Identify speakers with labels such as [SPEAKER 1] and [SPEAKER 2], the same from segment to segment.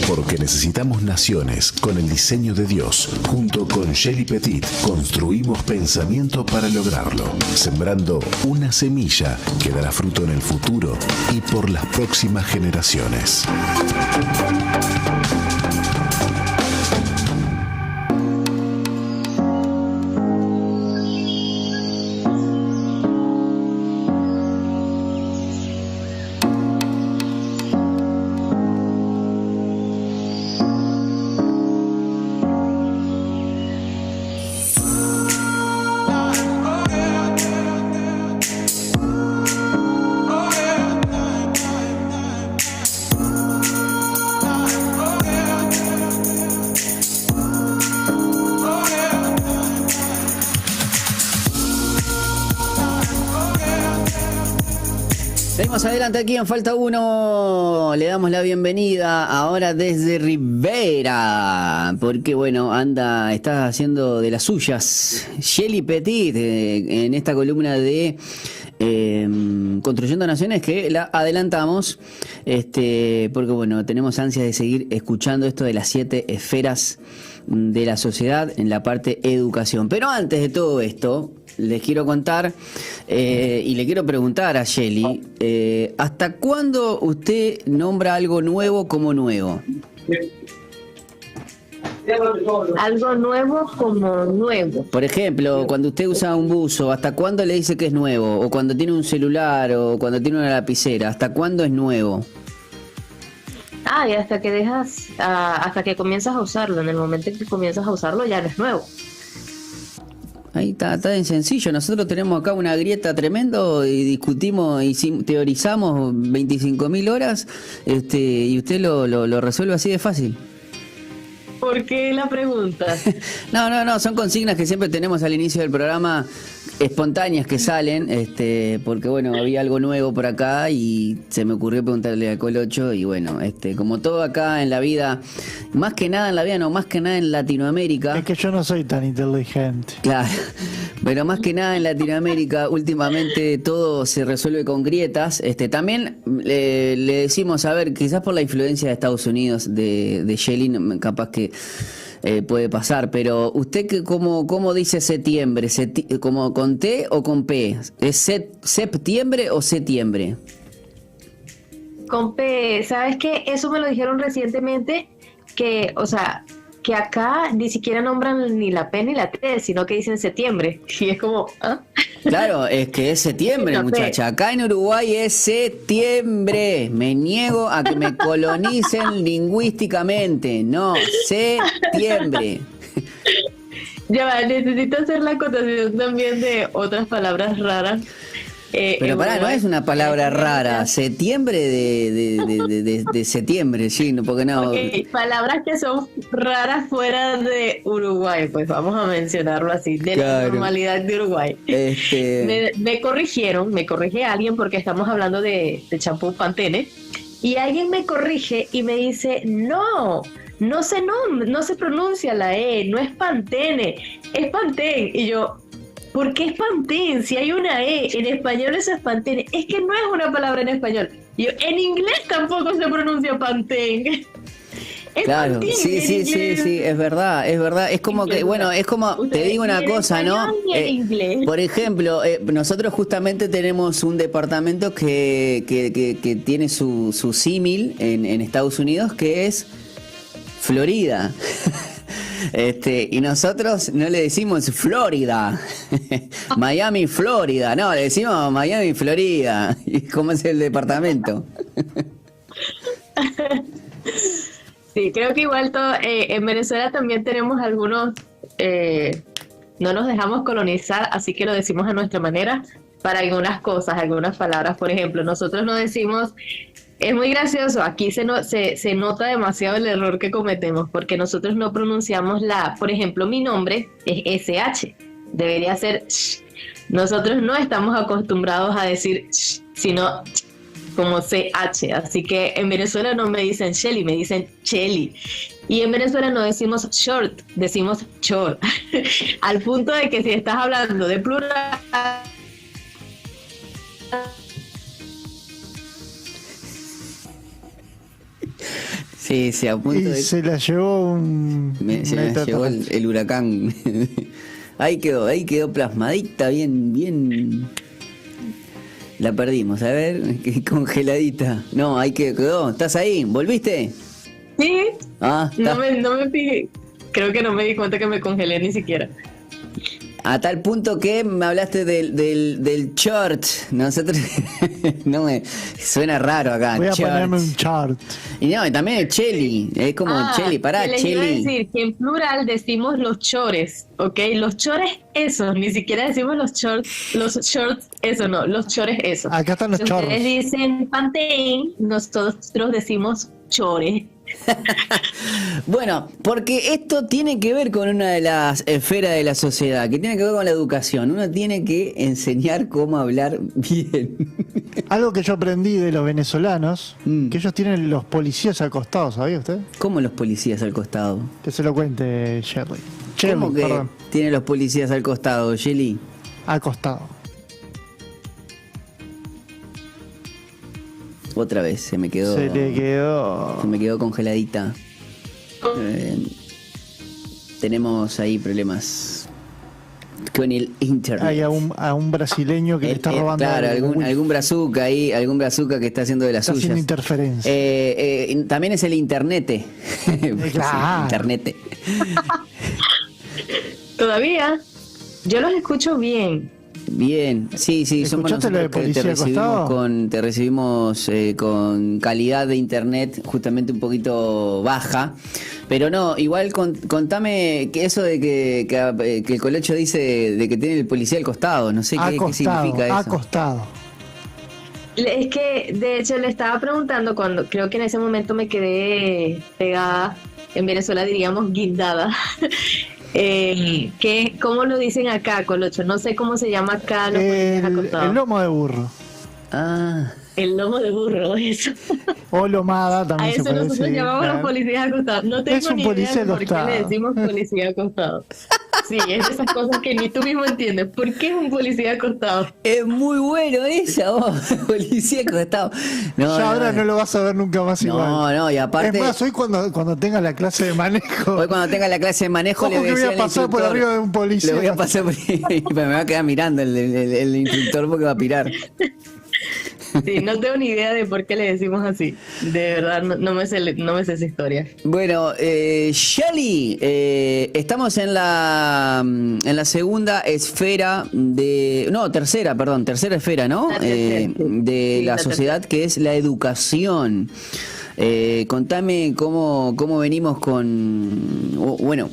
[SPEAKER 1] Porque necesitamos naciones con el diseño de Dios. Junto con Shelly Petit construimos pensamiento para lograrlo, sembrando una semilla que dará fruto en el futuro y por las próximas generaciones.
[SPEAKER 2] Seguimos adelante aquí en Falta Uno. Le damos la bienvenida ahora desde Rivera, porque bueno, está haciendo de las suyas Shelly Petit en esta columna de Construyendo Naciones, que la adelantamos porque bueno, tenemos ansias de seguir escuchando esto de las 7 esferas de la sociedad en la parte educación. Pero antes de todo esto, les quiero contar y le quiero preguntar a Shelly, ¿hasta cuándo usted nombra algo nuevo como nuevo?
[SPEAKER 3] Algo nuevo como nuevo.
[SPEAKER 2] Por ejemplo, cuando usted usa un buzo, ¿hasta cuándo le dice que es nuevo? O cuando tiene un celular, o cuando tiene una lapicera, ¿hasta cuándo es nuevo?
[SPEAKER 3] Y hasta que hasta que comienzas a usarlo. En el momento en que comienzas a usarlo ya no es nuevo.
[SPEAKER 2] Ahí está bien sencillo. Nosotros tenemos acá una grieta tremendo y discutimos y teorizamos 25.000 horas y usted lo resuelve así de fácil.
[SPEAKER 3] ¿Por qué la pregunta?
[SPEAKER 2] No, son consignas que siempre tenemos al inicio del programa, espontáneas que salen, porque bueno, había algo nuevo por acá y se me ocurrió preguntarle a Colocho y bueno, como todo acá en la vida, más que nada en Latinoamérica.
[SPEAKER 4] Es que yo no soy tan inteligente.
[SPEAKER 2] Claro, pero más que nada en Latinoamérica últimamente todo se resuelve con grietas. También le decimos, a ver, quizás por la influencia de Estados Unidos, de Shelly, capaz que puede pasar, pero usted ¿cómo dice septiembre? ¿Como con T o con P? ¿Es septiembre o septiembre?
[SPEAKER 3] Con P, ¿sabes qué? Eso me lo dijeron recientemente, que acá ni siquiera nombran ni la P ni la T, sino que dicen septiembre. Y es como, ¿ah?
[SPEAKER 2] Claro, es que es septiembre, muchacha. Acá en Uruguay es septiembre. Me niego a que me colonicen lingüísticamente. No, septiembre.
[SPEAKER 3] Ya va, necesito hacer la acotación también de otras palabras raras.
[SPEAKER 2] Pero no es una palabra rara. Septiembre de septiembre, sí, porque no.
[SPEAKER 3] Okay, palabras que son raras fuera de Uruguay, pues vamos a mencionarlo así, de la normalidad de Uruguay. Me corrige alguien porque estamos hablando de champú Pantene, y alguien me corrige y me dice, no se pronuncia la E, no es Pantene, es Pantene. Y yo, ¿por qué es Pantene? Si hay una E, en español eso es Pantene. Es que no es una palabra en español. En inglés tampoco se pronuncia Pantene.
[SPEAKER 2] Claro,
[SPEAKER 3] Pantene,
[SPEAKER 2] sí, es verdad. Es como que, bueno, es como, te digo una cosa, ¿no? Por ejemplo, nosotros justamente tenemos un departamento que tiene su símil en Estados Unidos, que es Florida. Y nosotros no le decimos Florida, Miami, Florida, no, le decimos Miami, Florida. ¿Y cómo es el departamento?
[SPEAKER 3] Sí, creo que igual en Venezuela también tenemos algunos, no nos dejamos colonizar, así que lo decimos a nuestra manera para algunas cosas, algunas palabras. Por ejemplo, nosotros no decimos, es muy gracioso, aquí se nota demasiado el error que cometemos, porque nosotros no pronunciamos por ejemplo, mi nombre es SH, debería ser sh. Nosotros no estamos acostumbrados a decir sh, sino ch, como CH, así que en Venezuela no me dicen Shelly, me dicen Chelly. Y en Venezuela no decimos short, decimos short. Al punto de que si estás hablando de plural,
[SPEAKER 2] Sí, a punto
[SPEAKER 4] Y
[SPEAKER 2] de...
[SPEAKER 4] se la llevó
[SPEAKER 2] se me llegó el huracán. Ahí quedó plasmadita, bien. La perdimos, a ver, congeladita. No, ahí quedó. ¿Estás ahí? ¿Volviste?
[SPEAKER 3] Sí.
[SPEAKER 2] Ah,
[SPEAKER 3] no me fijé. Creo que no me di cuenta que me congelé ni siquiera.
[SPEAKER 2] A tal punto que me hablaste del short. Nosotros no me suena raro acá.
[SPEAKER 4] Voy a
[SPEAKER 2] short.
[SPEAKER 4] ponerme un short.
[SPEAKER 2] Y no, y también el cheli. Es como cheli, pará,
[SPEAKER 3] les iba a
[SPEAKER 2] cheli.
[SPEAKER 3] decir que en plural decimos los chores, ¿ok? Los chores esos, ni siquiera decimos los shorts, eso no, los chores esos.
[SPEAKER 4] Acá están los chorros.
[SPEAKER 3] Ustedes dicen Pantene, nosotros decimos chores.
[SPEAKER 2] Bueno, porque esto tiene que ver con una de las esferas de la sociedad, que tiene que ver con la educación. Uno tiene que enseñar cómo hablar bien.
[SPEAKER 4] Algo que yo aprendí de los venezolanos, que ellos tienen los policías al costado, ¿sabía usted?
[SPEAKER 2] ¿Cómo los policías al costado?
[SPEAKER 4] Que se lo cuente Shelly.
[SPEAKER 2] ¿Cómo que
[SPEAKER 4] Perdón.
[SPEAKER 2] tiene los policías al costado, Shelly?
[SPEAKER 4] Al costado.
[SPEAKER 2] Otra vez se me quedó.
[SPEAKER 4] Se le quedó.
[SPEAKER 2] Se me quedó congeladita. Tenemos ahí problemas con el internet.
[SPEAKER 4] Hay a un brasileño que le está robando.
[SPEAKER 2] Claro, algún brazuca ahí, algún brazuca que está haciendo de las
[SPEAKER 4] está
[SPEAKER 2] suyas.
[SPEAKER 4] haciendo interferencia.
[SPEAKER 2] También es el internet.
[SPEAKER 4] Claro.
[SPEAKER 2] Internet.
[SPEAKER 3] Todavía, yo los escucho bien.
[SPEAKER 2] Bien, sí, somos
[SPEAKER 4] ¿Escuchaste lo de
[SPEAKER 2] nosotros que
[SPEAKER 4] policía
[SPEAKER 2] te recibimos con calidad de internet justamente un poquito baja, pero no, igual contame que eso de que el Colocho dice de que tiene el policía al costado, no sé qué significa eso.
[SPEAKER 4] Acostado.
[SPEAKER 3] Es que, de hecho, le estaba preguntando cuando, creo que en ese momento me quedé pegada, en Venezuela diríamos guindada. ¿Cómo lo dicen acá, Colocho? No sé cómo se llama acá los policías acostados.
[SPEAKER 4] El lomo de burro.
[SPEAKER 2] Ah.
[SPEAKER 3] El lomo de burro, eso.
[SPEAKER 4] O lomada también
[SPEAKER 3] a
[SPEAKER 4] se
[SPEAKER 3] eso
[SPEAKER 4] puede
[SPEAKER 3] nosotros
[SPEAKER 4] decir.
[SPEAKER 3] llamamos los policías acostados. No tengo
[SPEAKER 4] Es un
[SPEAKER 3] ni
[SPEAKER 4] policía
[SPEAKER 3] idea de por qué
[SPEAKER 4] acostado.
[SPEAKER 3] le decimos policía acostado. Sí, es de esas cosas que ni tú mismo entiendes. ¿Por qué es un policía acostado?
[SPEAKER 2] Es muy bueno esa, policía acostado. No,
[SPEAKER 4] Ya ahora no lo vas a ver nunca más igual.
[SPEAKER 2] No, y aparte...
[SPEAKER 4] Es más, hoy cuando tenga la clase de manejo...
[SPEAKER 2] Hoy cuando tenga la clase de manejo
[SPEAKER 4] Ojo
[SPEAKER 2] le voy a
[SPEAKER 4] que
[SPEAKER 2] decir
[SPEAKER 4] voy a
[SPEAKER 2] al
[SPEAKER 4] pasar por
[SPEAKER 2] instructor,
[SPEAKER 4] arriba de un policía.
[SPEAKER 2] le voy a pasar por ahí, me va a quedar mirando el instructor porque va a pirar.
[SPEAKER 3] Sí, no tengo ni idea de por qué le decimos así. De verdad, no me sé esa historia.
[SPEAKER 2] Bueno, Shelly, estamos en la segunda esfera tercera esfera, ¿no? De la sociedad, que es la educación. Contame cómo venimos bueno,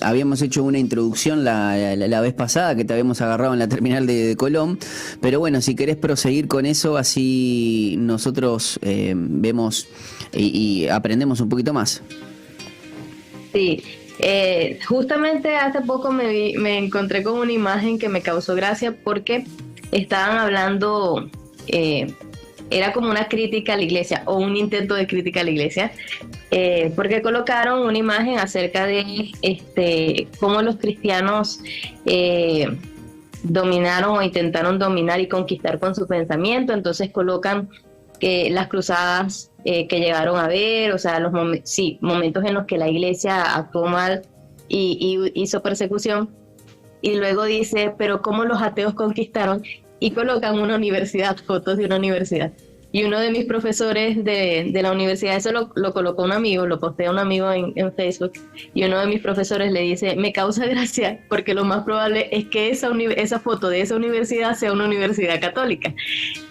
[SPEAKER 2] habíamos hecho una introducción la vez pasada que te habíamos agarrado en la terminal de Colón, pero bueno, si querés proseguir con eso, así nosotros vemos y aprendemos un poquito más.
[SPEAKER 3] Sí, justamente hace poco me encontré con una imagen que me causó gracia porque estaban hablando... era como una crítica a la iglesia o un intento de crítica a la iglesia, porque colocaron una imagen acerca de cómo los cristianos dominaron o intentaron dominar y conquistar con su pensamiento. Entonces colocan las cruzadas que llegaron a ver, o sea, momentos en los que la iglesia actuó mal y hizo persecución, y luego dice, pero cómo los ateos conquistaron, y colocan una universidad, fotos de una universidad. Y uno de mis profesores de la universidad, eso lo colocó un amigo, lo postea un amigo en Facebook, y uno de mis profesores le dice, me causa gracia porque lo más probable es que esa foto de esa universidad sea una universidad católica.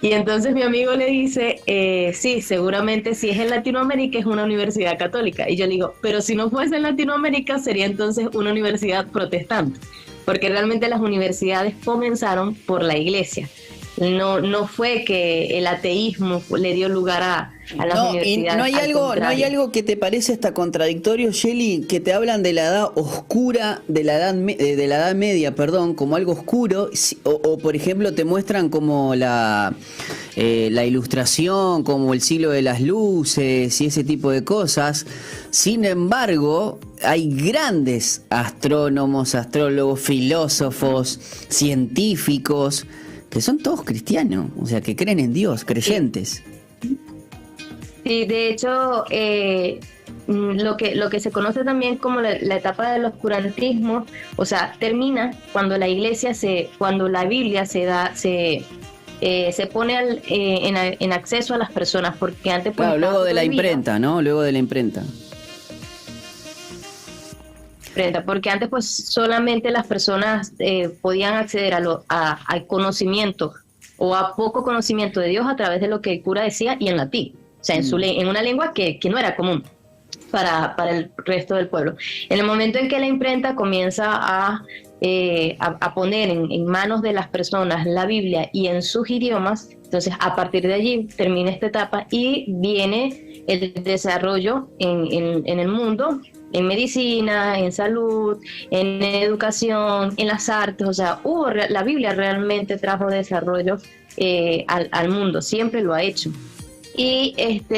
[SPEAKER 3] Y entonces mi amigo le dice, sí, seguramente si es en Latinoamérica es una universidad católica. Y yo le digo, pero si no fuese en Latinoamérica sería entonces una universidad protestante, porque realmente las universidades comenzaron por la iglesia. No fue que el ateísmo le dio lugar a las universidades.
[SPEAKER 2] ¿No hay algo que te parece hasta contradictorio, Shelly, que te hablan de la edad oscura, de la edad media, perdón, como algo oscuro, o por ejemplo te muestran como la ilustración, como el siglo de las luces y ese tipo de cosas? Sin embargo, hay grandes astrónomos, astrólogos, filósofos, científicos, que son todos cristianos, o sea, que creen en Dios, creyentes.
[SPEAKER 3] Sí, de hecho, lo que se conoce también como la etapa del oscurantismo, o sea, termina cuando la iglesia cuando la Biblia se pone en acceso a las personas, porque antes... Pues,
[SPEAKER 2] claro, luego de la imprenta, ¿no? Luego de la imprenta.
[SPEAKER 3] Porque antes pues solamente las personas podían acceder al conocimiento o a poco conocimiento de Dios a través de lo que el cura decía y en latín, o sea, en una lengua que no era común para el resto del pueblo. En el momento en que la imprenta comienza a poner en manos de las personas la Biblia y en sus idiomas, entonces a partir de allí termina esta etapa y viene el desarrollo en el mundo, en medicina, en salud, en educación, en las artes. O sea, la Biblia realmente trajo desarrollo al mundo, siempre lo ha hecho. Y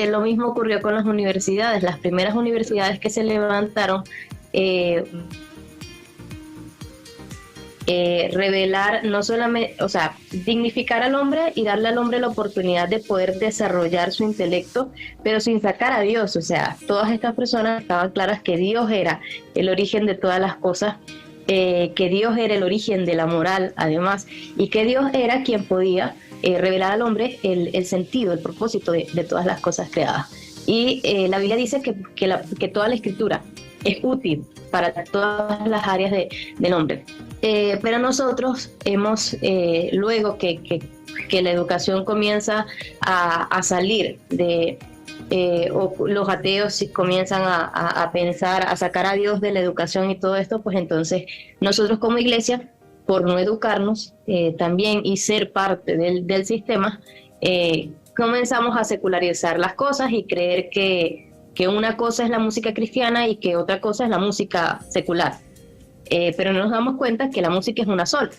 [SPEAKER 3] lo mismo ocurrió con las universidades. Las primeras universidades que se levantaron, revelar, no solamente, o sea, dignificar al hombre y darle al hombre la oportunidad de poder desarrollar su intelecto, pero sin sacar a Dios. O sea, todas estas personas estaban claras que Dios era el origen de todas las cosas, que Dios era el origen de la moral, además, y que Dios era quien podía revelar al hombre el sentido, el propósito de todas las cosas creadas. Y la Biblia dice que toda la escritura es útil para todas las áreas del hombre. Pero nosotros hemos, luego que la educación comienza a salir o los ateos comienzan a pensar, a sacar a Dios de la educación y todo esto, pues entonces nosotros como iglesia, por no educarnos también y ser parte del sistema, comenzamos a secularizar las cosas y creer que una cosa es la música cristiana y que otra cosa es la música secular. Pero no nos damos cuenta que la música es una sola.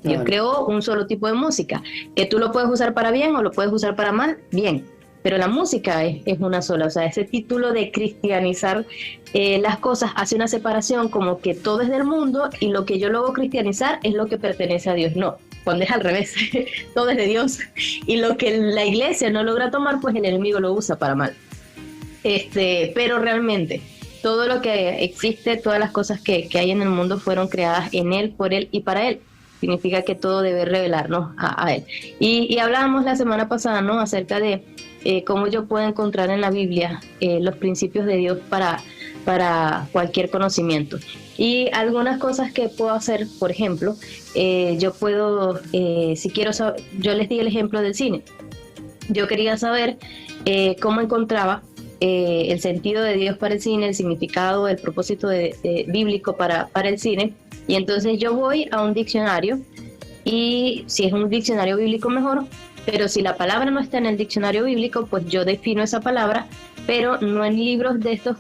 [SPEAKER 3] Dios creó un solo tipo de música, que tú lo puedes usar para bien o lo puedes usar para mal, bien, pero la música es una sola. O sea, ese título de cristianizar las cosas hace una separación como que todo es del mundo y lo que yo luego cristianizar es lo que pertenece a Dios. No, cuando es al revés, todo es de Dios y lo que la iglesia no logra tomar, pues el enemigo lo usa para mal. Pero realmente todo lo que existe, todas las cosas que hay en el mundo fueron creadas en Él, por Él y para Él. Significa que todo debe revelarnos a Él. Y hablábamos la semana pasada, ¿no?, acerca de cómo yo puedo encontrar en la Biblia los principios de Dios para cualquier conocimiento. Y algunas cosas que puedo hacer, por ejemplo, yo puedo, si quiero saber, yo les di el ejemplo del cine. Yo quería saber cómo encontraba el sentido de Dios para el cine, el significado, el propósito bíblico para el cine, y entonces yo voy a un diccionario, y si es un diccionario bíblico mejor, pero si la palabra no está en el diccionario bíblico, pues yo defino esa palabra, pero no en libros de estos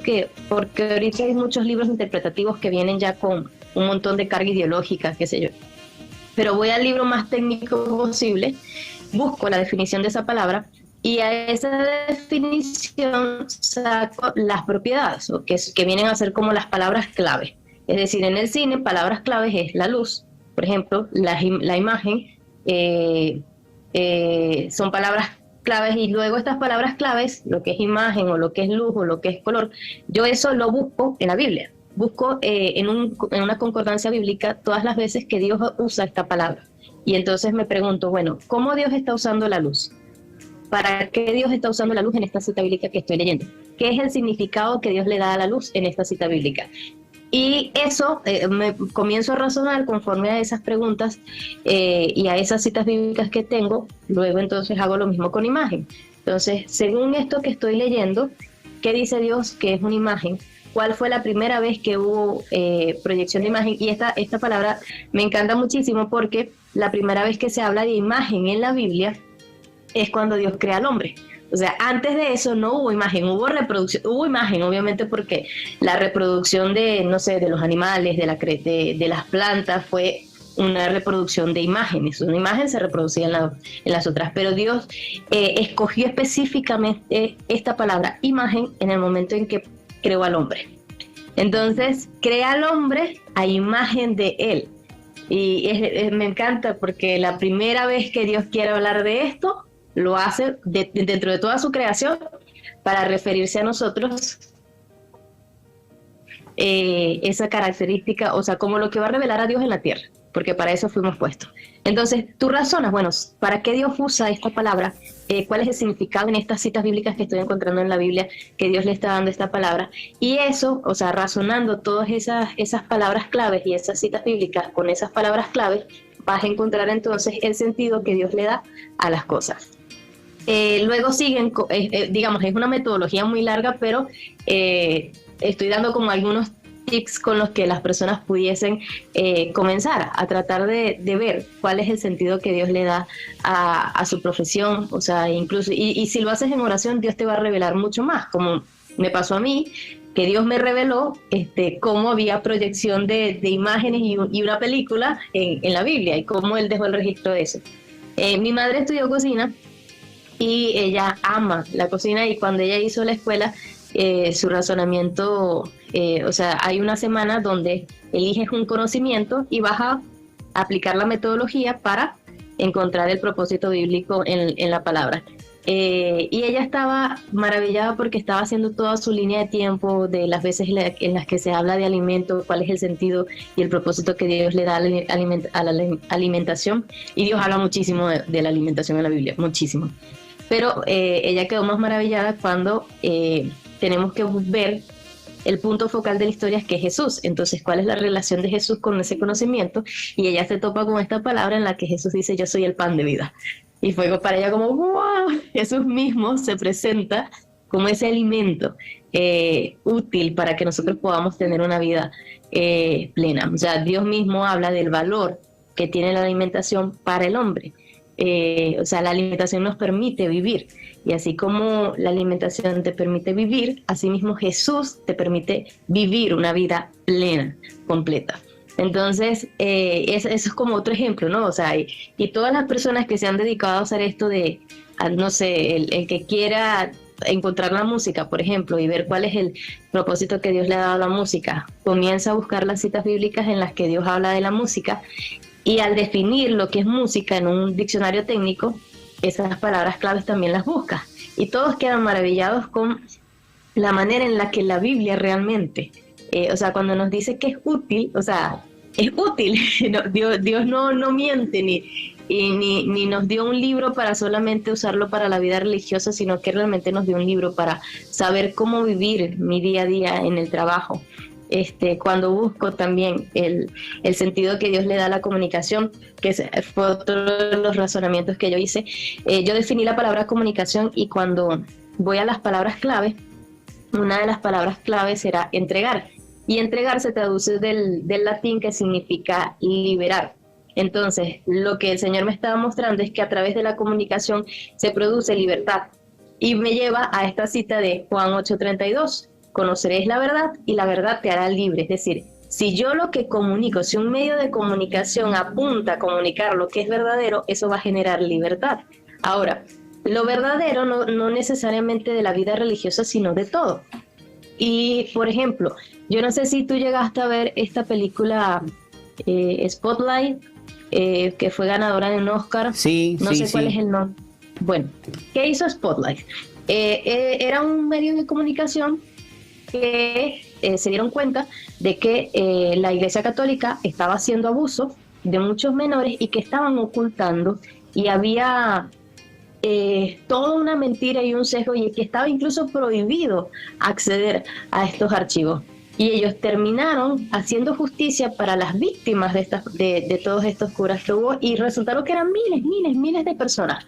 [SPEAKER 3] porque ahorita hay muchos libros interpretativos que vienen ya con un montón de carga ideológica, qué sé yo, pero voy al libro más técnico posible, busco la definición de esa palabra, y a esa definición saco las propiedades, que vienen a ser como las palabras clave. Es decir, en el cine, palabras claves es la luz, por ejemplo, la imagen, son palabras claves, y luego estas palabras claves, lo que es imagen o lo que es luz o lo que es color, yo eso lo busco en la Biblia. Busco en una concordancia bíblica todas las veces que Dios usa esta palabra. Y entonces me pregunto, bueno, ¿cómo Dios está usando la luz? ¿Para qué Dios está usando la luz en esta cita bíblica que estoy leyendo? ¿Qué es el significado que Dios le da a la luz en esta cita bíblica? Y eso me comienzo a razonar conforme a esas preguntas y a esas citas bíblicas que tengo. Luego entonces hago lo mismo con imagen. Entonces, según esto que estoy leyendo, ¿qué dice Dios que es una imagen? ¿Cuál fue la primera vez que hubo proyección de imagen? Y esta palabra me encanta muchísimo porque la primera vez que se habla de imagen en la Biblia es cuando Dios crea al hombre. O sea, antes de eso no hubo imagen, hubo reproducción, hubo imagen, obviamente, porque la reproducción de los animales, de las plantas, fue una reproducción de imágenes. Una imagen se reproducía en las otras, pero Dios escogió específicamente esta palabra, imagen, en el momento en que creó al hombre. Entonces, crea al hombre a imagen de Él. Y me encanta porque la primera vez que Dios quiere hablar de esto, lo hace dentro de toda su creación para referirse a nosotros esa característica, o sea, como lo que va a revelar a Dios en la tierra, porque para eso fuimos puestos. Entonces, tú razonas, bueno, ¿para qué Dios usa esta palabra? ¿Cuál es el significado en estas citas bíblicas que estoy encontrando en la Biblia que Dios le está dando esta palabra? Y eso, o sea, razonando todas esas palabras claves y esas citas bíblicas con esas palabras claves, vas a encontrar entonces el sentido que Dios le da a las cosas. Luego siguen, digamos, es una metodología muy larga, pero estoy dando como algunos tips con los que las personas pudiesen comenzar a tratar de ver cuál es el sentido que Dios le da a su profesión, o sea, incluso, y si lo haces en oración, Dios te va a revelar mucho más, como me pasó a mí, que Dios me reveló cómo había proyección de imágenes y una película en la Biblia, y cómo Él dejó el registro de eso. Mi madre estudió cocina, y ella ama la cocina, y cuando ella hizo la escuela, su razonamiento, o sea, hay una semana donde eliges un conocimiento y vas a aplicar la metodología para encontrar el propósito bíblico en la palabra. Y ella estaba maravillada porque estaba haciendo toda su línea de tiempo de las veces en las que se habla de alimento, cuál es el sentido y el propósito que Dios le da a la alimentación. Y Dios habla muchísimo de la alimentación en la Biblia, muchísimo. Pero ella quedó más maravillada cuando tenemos que ver el punto focal de la historia, que es Jesús. Entonces, ¿cuál es la relación de Jesús con ese conocimiento? Y ella se topa con esta palabra en la que Jesús dice: yo soy el pan de vida. Y fue para ella como, wow, Jesús mismo se presenta como ese alimento útil para que nosotros podamos tener una vida plena. O sea, Dios mismo habla del valor que tiene la alimentación para el hombre. O sea, la alimentación nos permite vivir, y así como la alimentación te permite vivir, asimismo Jesús te permite vivir una vida plena, completa. Entonces, eso es como otro ejemplo, ¿no? O sea, y todas las personas que se han dedicado a hacer esto no sé, el que quiera encontrar la música, por ejemplo, y ver cuál es el propósito que Dios le ha dado a la música, comienza a buscar las citas bíblicas en las que Dios habla de la música. Y al definir lo que es música en un diccionario técnico, esas palabras claves también las buscas. Y todos quedan maravillados con la manera en la que la Biblia realmente, o sea, cuando nos dice que es útil, o sea, es útil. No, Dios no miente ni nos dio un libro para solamente usarlo para la vida religiosa, sino que realmente nos dio un libro para saber cómo vivir mi día a día en el trabajo. Cuando busco también el sentido que Dios le da a la comunicación, que fue otro de los razonamientos que yo hice, yo definí la palabra comunicación, y cuando voy a las palabras clave, una de las palabras clave será entregar, y entregar se traduce del latín, que significa liberar. Entonces, lo que el Señor me estaba mostrando es que a través de la comunicación se produce libertad, y me lleva a esta cita de Juan 8:32. Conoceréis la verdad y la verdad te hará libre. Es decir, si yo lo que comunico, si un medio de comunicación apunta a comunicar lo que es verdadero, eso va a generar libertad. Ahora, lo verdadero no necesariamente de la vida religiosa, sino de todo. Y, por ejemplo, yo no sé si tú llegaste a ver esta película Spotlight, que fue ganadora de un Oscar.
[SPEAKER 2] Sí,
[SPEAKER 3] no
[SPEAKER 2] sí,
[SPEAKER 3] sé cuál es el nombre. Bueno, ¿qué hizo Spotlight? Era un medio de comunicación que se dieron cuenta de que la Iglesia Católica estaba haciendo abuso de muchos menores y que estaban ocultando, y había toda una mentira y un sesgo, y que estaba incluso prohibido acceder a estos archivos. Y ellos terminaron haciendo justicia para las víctimas de todos estos curas que hubo, y resultaron que eran miles de personas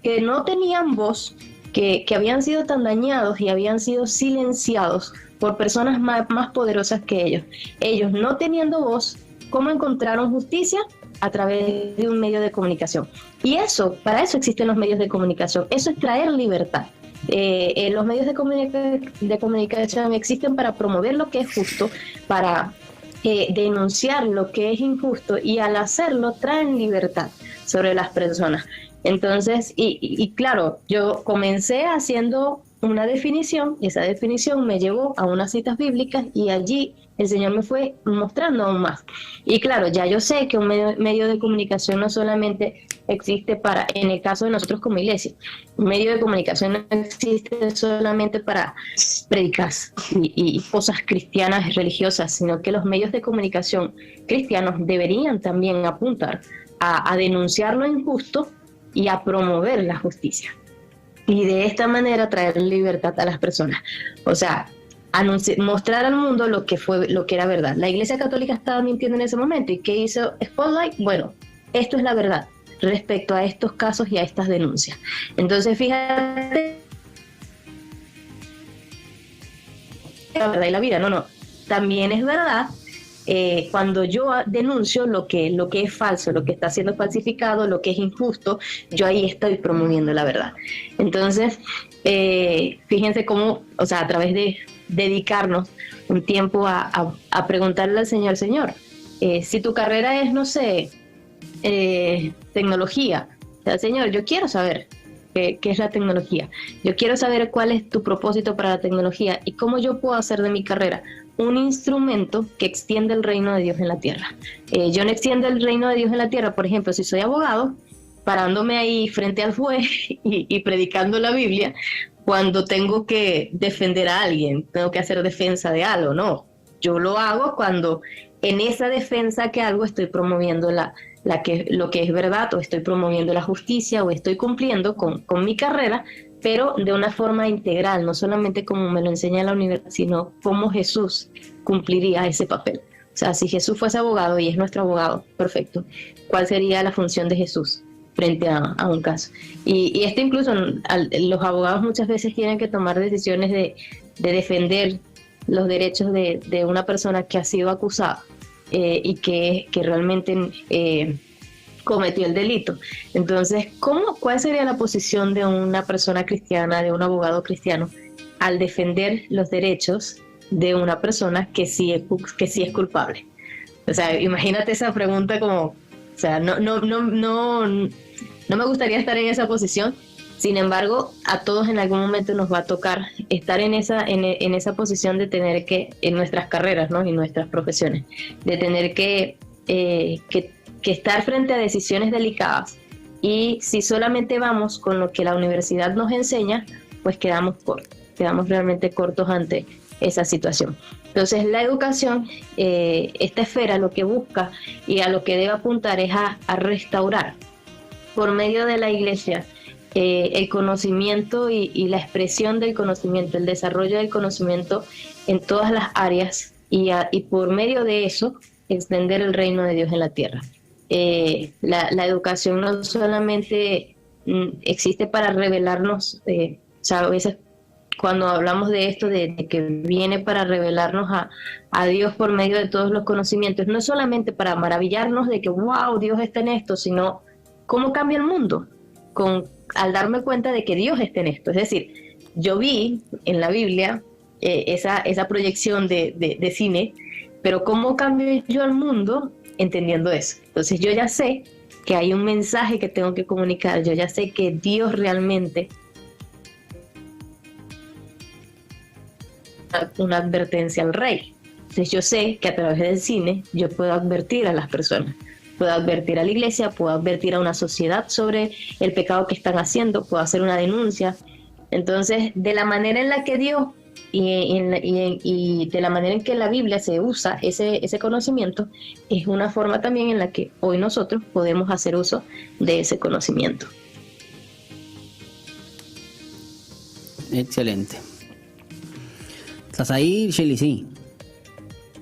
[SPEAKER 3] que no tenían voz, que habían sido tan dañados y habían sido silenciados por personas más poderosas que ellos. Ellos, no teniendo voz, ¿cómo encontraron justicia? A través de un medio de comunicación. Y para eso existen los medios de comunicación. Eso es traer libertad. Los medios de comunicación existen para promover lo que es justo, para denunciar lo que es injusto, y al hacerlo traen libertad sobre las personas. Entonces, y claro, yo comencé haciendo una definición, y esa definición me llevó a unas citas bíblicas y allí el Señor me fue mostrando aún más. Y claro, ya yo sé que un medio de comunicación no solamente existe para, en el caso de nosotros como iglesia, un medio de comunicación no existe solamente para predicar y cosas cristianas religiosas, sino que los medios de comunicación cristianos deberían también apuntar a denunciar lo injusto y a promover la justicia. Y de esta manera traer libertad a las personas. O sea, mostrar al mundo lo que era verdad. La Iglesia Católica estaba mintiendo en ese momento. ¿Y qué hizo Spotlight? Bueno, esto es la verdad respecto a estos casos y a estas denuncias. Entonces, fíjate, la verdad y la vida, no. También es verdad cuando yo denuncio lo que es falso, lo que está siendo falsificado, lo que es injusto, yo ahí estoy promoviendo la verdad. Entonces, fíjense cómo, o sea, a través de dedicarnos un tiempo a preguntarle al Señor, si tu carrera es, no sé, tecnología, o sea, Señor, yo quiero saber qué es la tecnología, yo quiero saber cuál es tu propósito para la tecnología y cómo yo puedo hacer de mi carrera un instrumento que extiende el reino de Dios en la tierra. Yo no extiendo el reino de Dios en la tierra, por ejemplo, si soy abogado, parándome ahí frente al juez y predicando la Biblia, cuando tengo que defender a alguien, tengo que hacer defensa de algo, no. Yo lo hago cuando en esa defensa que hago estoy promoviendo lo que es verdad, o estoy promoviendo la justicia, o estoy cumpliendo con mi carrera, pero de una forma integral, no solamente como me lo enseña la universidad, sino cómo Jesús cumpliría ese papel. O sea, si Jesús fuese abogado y es nuestro abogado, perfecto, ¿cuál sería la función de Jesús frente a un caso? Y esto incluso, los abogados muchas veces tienen que tomar decisiones de defender los derechos de una persona que ha sido acusada y que realmente cometió el delito. Entonces, ¿cuál sería la posición de una persona cristiana, de un abogado cristiano, al defender los derechos de una persona que sí es culpable? O sea, imagínate esa pregunta como, o sea, no me gustaría estar en esa posición. Sin embargo, a todos en algún momento nos va a tocar estar en esa posición de tener que, en nuestras carreras, ¿no? Y nuestras profesiones, de tener que estar frente a decisiones delicadas. Y si solamente vamos con lo que la universidad nos enseña, pues quedamos realmente cortos ante esa situación. Entonces, la educación, esta esfera, lo que busca y a lo que debe apuntar es a restaurar por medio de la iglesia el conocimiento y la expresión del conocimiento, el desarrollo del conocimiento en todas las áreas y por medio de eso extender el reino de Dios en la tierra. La educación no solamente existe para revelarnos, o sea, a veces cuando hablamos de esto, de que viene para revelarnos a Dios por medio de todos los conocimientos, no solamente para maravillarnos de que wow, Dios está en esto, sino cómo cambia el mundo al darme cuenta de que Dios está en esto. Es decir, yo vi en la Biblia esa proyección de cine, pero ¿cómo cambio yo el mundo entendiendo eso? Entonces yo ya sé que hay un mensaje que tengo que comunicar, yo ya sé que Dios realmente una advertencia al rey. Entonces yo sé que a través del cine yo puedo advertir a las personas, puedo advertir a la iglesia, puedo advertir a una sociedad sobre el pecado que están haciendo, puedo hacer una denuncia. Entonces, de la manera en la que Dios y de la manera en que la Biblia se usa ese conocimiento, es una forma también en la que hoy nosotros podemos hacer uso de ese conocimiento.
[SPEAKER 2] Excelente. ¿Estás ahí, Shelly? Sí.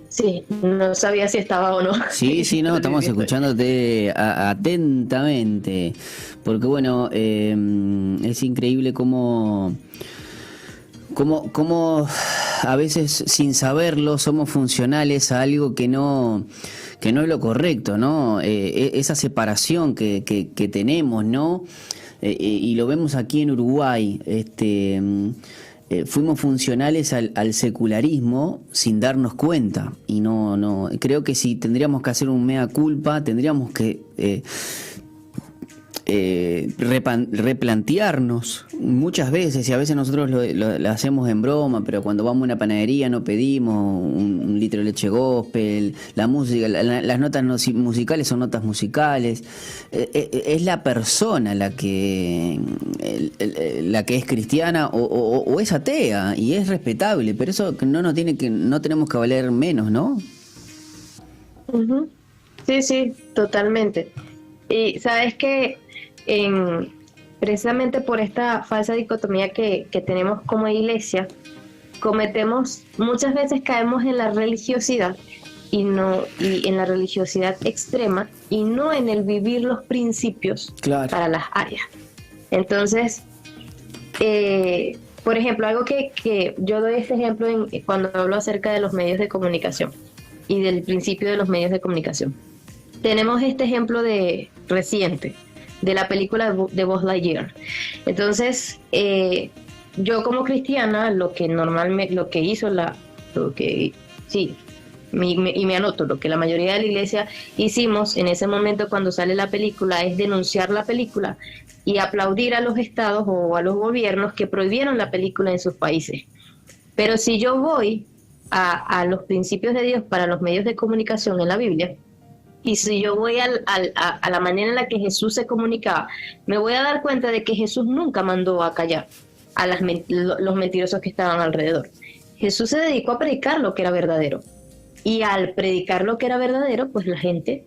[SPEAKER 3] Sí, no sabía si estaba o no.
[SPEAKER 2] Sí, no, estamos escuchándote atentamente, porque bueno, es increíble cómo a veces sin saberlo somos funcionales a algo que no es lo correcto, ¿no? Esa separación que tenemos, ¿no? Y lo vemos aquí en Uruguay, fuimos funcionales al secularismo sin darnos cuenta, y no creo que si tendríamos que hacer un mea culpa, tendríamos que replantearnos muchas veces, y a veces nosotros lo hacemos en broma, pero cuando vamos a una panadería no pedimos un litro de leche gospel, la música, las notas musicales son notas musicales, es la persona la que es cristiana o es atea, y es respetable, pero eso no tenemos que valer menos, ¿no?
[SPEAKER 3] Uh-huh. Sí, sí, totalmente. Y sabes que precisamente por esta falsa dicotomía que tenemos como iglesia, muchas veces caemos en la religiosidad y en la religiosidad extrema, y no en el vivir los principios para las áreas. Entonces, por ejemplo, algo que yo doy este ejemplo cuando hablo acerca de los medios de comunicación y del principio de los medios de comunicación. Tenemos este ejemplo reciente de la película de Buzz Lightyear. Entonces, yo como cristiana, lo que me anoto, lo que la mayoría de la iglesia hicimos en ese momento cuando sale la película es denunciar la película y aplaudir a los estados o a los gobiernos que prohibieron la película en sus países. Pero si yo voy a los principios de Dios para los medios de comunicación en la Biblia, y si yo voy a la manera en la que Jesús se comunicaba, me voy a dar cuenta de que Jesús nunca mandó a callar a los mentirosos que estaban alrededor. Jesús se dedicó a predicar lo que era verdadero. Y al predicar lo que era verdadero, pues la gente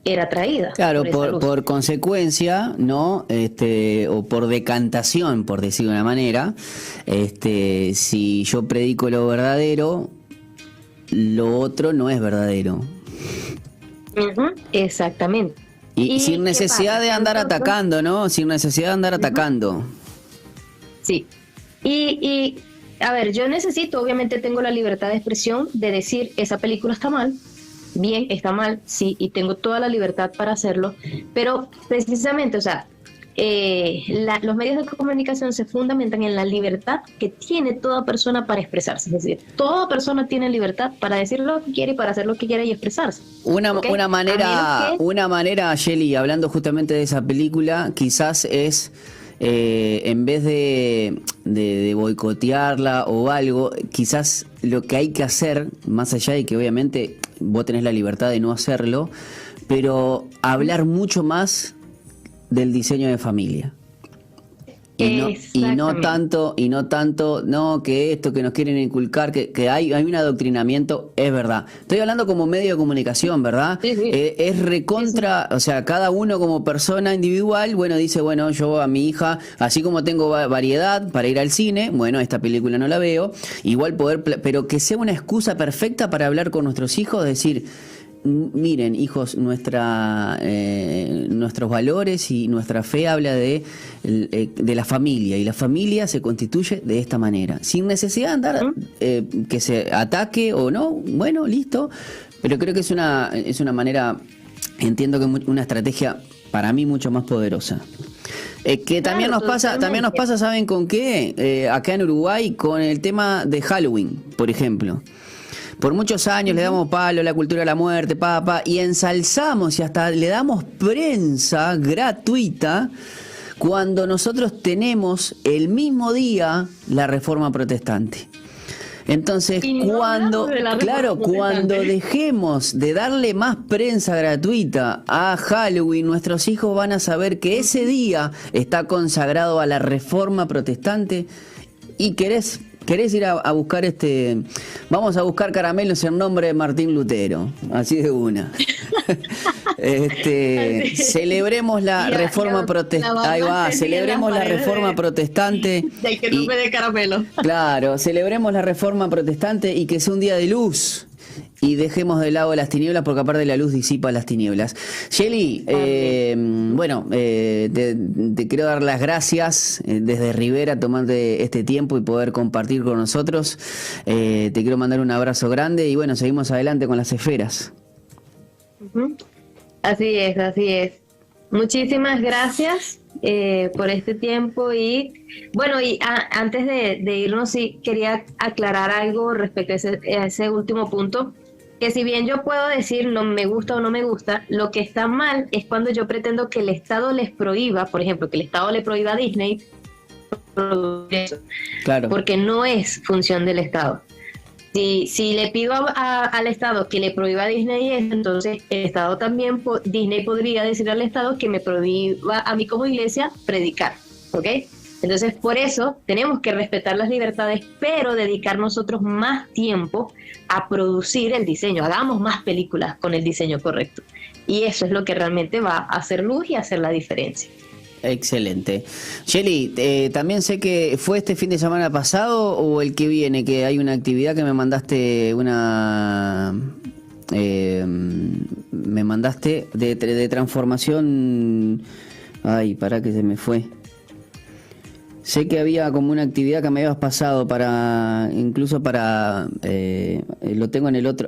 [SPEAKER 3] era atraída.
[SPEAKER 2] Claro, por consecuencia, ¿no? O por decantación, por decirlo de una manera, si yo predico lo verdadero, lo otro no es verdadero.
[SPEAKER 3] Uh-huh, exactamente.
[SPEAKER 2] Y sin necesidad de andar atacando, ¿no? Sin necesidad de andar atacando.
[SPEAKER 3] Sí. Y a ver, yo obviamente tengo la libertad de expresión de decir, esa película está mal, bien, está mal, sí, y tengo toda la libertad para hacerlo, pero precisamente, o sea, los medios de comunicación se fundamentan en la libertad que tiene toda persona para expresarse. Es decir, toda persona tiene libertad para decir lo que quiere y para hacer lo que quiere y expresarse.
[SPEAKER 2] Una manera, Shelly, hablando justamente de esa película, quizás es en vez de boicotearla o algo, quizás lo que hay que hacer, más allá de que obviamente vos tenés la libertad de no hacerlo, pero hablar mucho más del diseño de familia. Y no tanto, que esto que nos quieren inculcar, que hay un adoctrinamiento, es verdad. Estoy hablando como medio de comunicación, ¿verdad?
[SPEAKER 3] Sí, sí.
[SPEAKER 2] Es recontra, o sea, cada uno como persona individual, bueno, dice, bueno, yo a mi hija, así como tengo variedad para ir al cine, bueno, esta película no la veo, igual pero que sea una excusa perfecta para hablar con nuestros hijos, decir, miren, hijos, nuestros valores y nuestra fe habla de la familia, y la familia se constituye de esta manera, sin necesidad de andar que se ataque o no, bueno, listo, pero creo que es una manera, entiendo que una estrategia para mí mucho más poderosa. Que también nos pasa, ¿saben con qué? Acá en Uruguay, con el tema de Halloween, por ejemplo. Por muchos años le damos palo a la cultura de la muerte, y ensalzamos y hasta le damos prensa gratuita cuando nosotros tenemos el mismo día la Reforma Protestante. Entonces, cuando dejemos de darle más prensa gratuita a Halloween, nuestros hijos van a saber que ese día está consagrado a la Reforma Protestante. Y querés ir a buscar vamos a buscar caramelos en nombre de Martín Lutero, así de una. Celebremos la Reforma Protestante. Ahí va, celebremos la Reforma Protestante.
[SPEAKER 3] Del que no me dé caramelo.
[SPEAKER 2] Claro, celebremos la Reforma Protestante y que sea un día de luz. Y dejemos de lado las tinieblas, porque aparte la luz disipa las tinieblas. Shelly, te quiero dar las gracias desde Rivera, tomarte este tiempo y poder compartir con nosotros. Te quiero mandar un abrazo grande y bueno, seguimos adelante con las esferas.
[SPEAKER 3] Así es. Muchísimas gracias por este tiempo y bueno, antes de irnos, sí quería aclarar algo respecto a ese último punto. que si bien yo puedo decir no me gusta o no me gusta, lo que está mal es cuando yo pretendo que el Estado les prohíba, por ejemplo, que el Estado le prohíba a Disney producir eso,
[SPEAKER 2] Claro.
[SPEAKER 3] porque no es función del Estado. Si le pido al Estado que le prohíba a Disney eso, entonces el Estado también, Disney podría decir al Estado que me prohíba a mí como iglesia predicar, ¿ok? Entonces por eso tenemos que respetar las libertades, pero dedicar nosotros más tiempo a producir el diseño, hagamos más películas con el diseño correcto. Y eso es lo que realmente va a hacer luz y hacer la diferencia.
[SPEAKER 2] Excelente. Shelly, también sé que fue este fin de semana pasado o el que viene, que hay una actividad que me mandaste me mandaste de transformación. Ay, para que se me fue. Sé que había como una actividad que me habías pasado incluso para, lo tengo en el otro,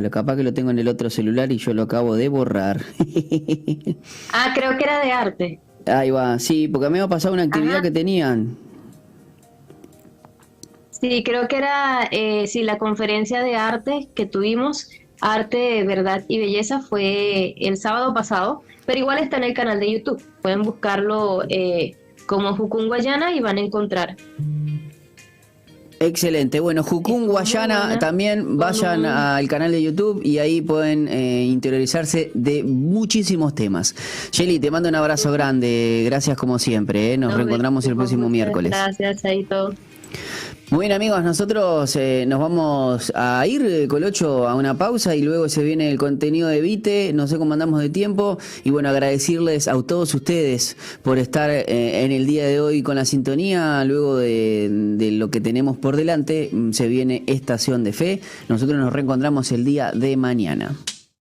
[SPEAKER 2] capaz que lo tengo en el otro celular y yo lo acabo de borrar.
[SPEAKER 3] Creo que era de arte.
[SPEAKER 2] Ahí va, sí, porque me había pasado una actividad que tenían.
[SPEAKER 3] Sí, creo que era, la conferencia de arte que tuvimos, Arte, Verdad y Belleza, fue el sábado pasado, pero igual está en el canal de YouTube. Pueden buscarlo como Jukun Guayana y van a encontrar.
[SPEAKER 2] Excelente. Bueno, Jukun Guayana, también vayan al canal de YouTube y ahí pueden interiorizarse de muchísimos temas. Shelly, te mando un abrazo grande. Gracias como siempre. Nos reencontramos el próximo miércoles.
[SPEAKER 3] Gracias, Chaito.
[SPEAKER 2] Muy bien, amigos, nosotros nos vamos a ir, Colocho, a una pausa y luego se viene el contenido de Vite. No sé cómo andamos de tiempo. Y bueno, agradecerles a todos ustedes por estar en el día de hoy con la sintonía. Luego de lo que tenemos por delante, se viene Estación de Fe. Nosotros nos reencontramos el día de mañana.